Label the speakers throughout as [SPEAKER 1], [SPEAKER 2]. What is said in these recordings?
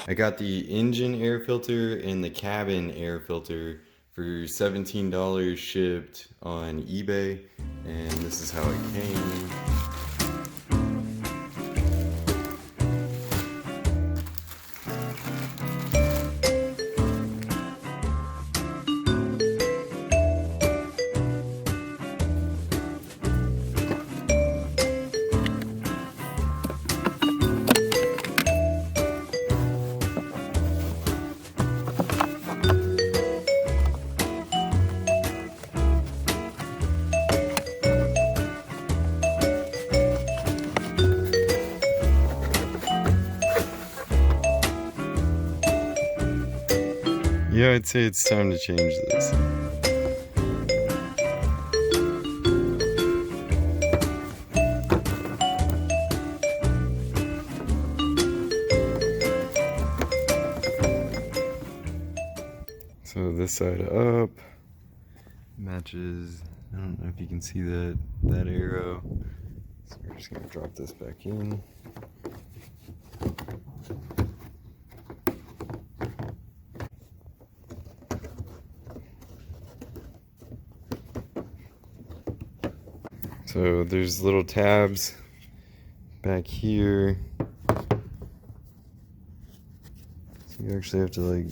[SPEAKER 1] I got the engine air filter and the cabin air filter for $17 shipped on eBay, and this is how it came. Yeah, I'd say it's time to change this. So this side up matches, I don't know if you can see that arrow. So we're just gonna drop this back in. So there's little tabs back here. So you actually have to like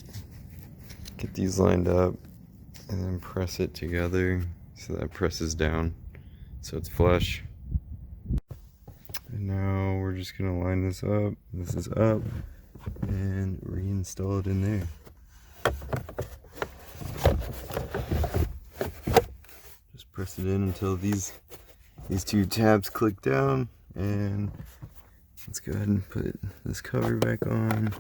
[SPEAKER 1] get these lined up and then press it together so that presses down so it's flush. And now we're just gonna line this up. This is up and reinstall it in there. Just press it in until these two tabs click down, and let's go ahead and put this cover back on.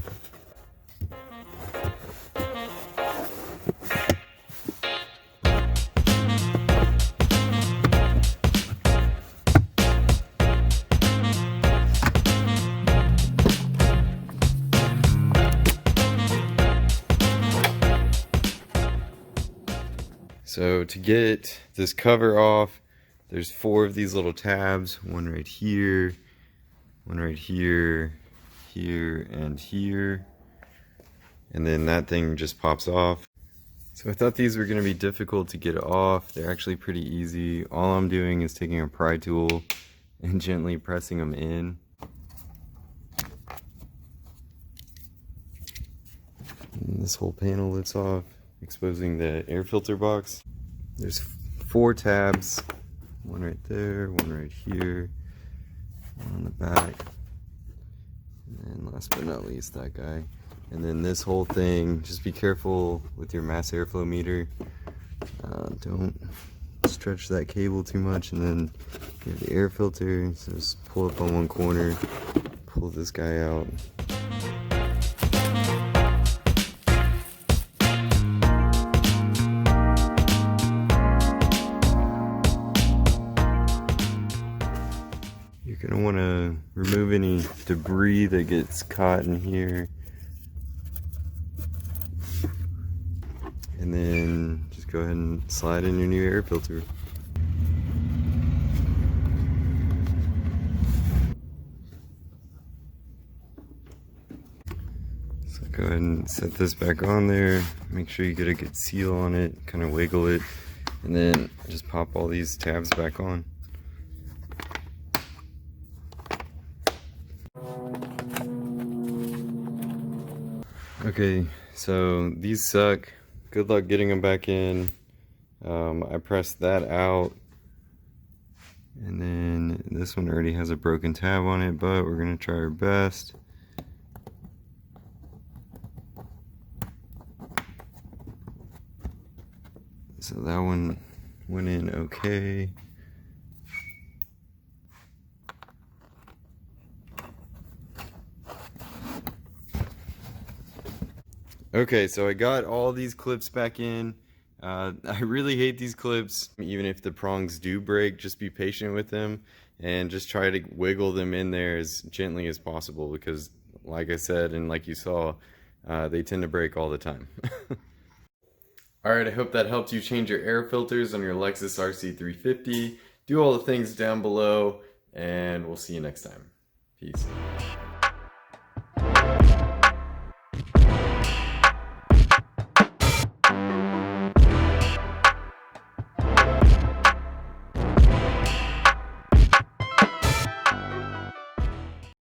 [SPEAKER 1] So to get this cover off, there's 4 of these little tabs, one right here, here, and here. And then that thing just pops off. So I thought these were gonna be difficult to get off. They're actually pretty easy. All I'm doing is taking a pry tool and gently pressing them in. And this whole panel lifts off, exposing the air filter box. There's 4 tabs. One right there, one right here, one on the back, and last but not least, that guy. And then this whole thing, just be careful with your mass airflow meter. Don't stretch that cable too much, and then you have the air filter, so just pull up on one corner, pull this guy out. You're gonna want to remove any debris that gets caught in here, and then just go ahead and slide in your new air filter. So go ahead and set this back on there. Make sure you get a good seal on it, kind of wiggle it, and then just pop all these tabs back on. Okay, so these suck. Good luck getting them back in. I pressed that out, and then this one already has a broken tab on it, but we're gonna try our best. So that one went in okay. Okay, so I got all these clips back in, I really hate these clips. Even if the prongs do break, just be patient with them and just try to wiggle them in there as gently as possible, because like I said and like you saw, they tend to break all the time. Alright, I hope that helped you change your air filters on your Lexus RC 350. Do all the things down below, and we'll see you next time. Peace.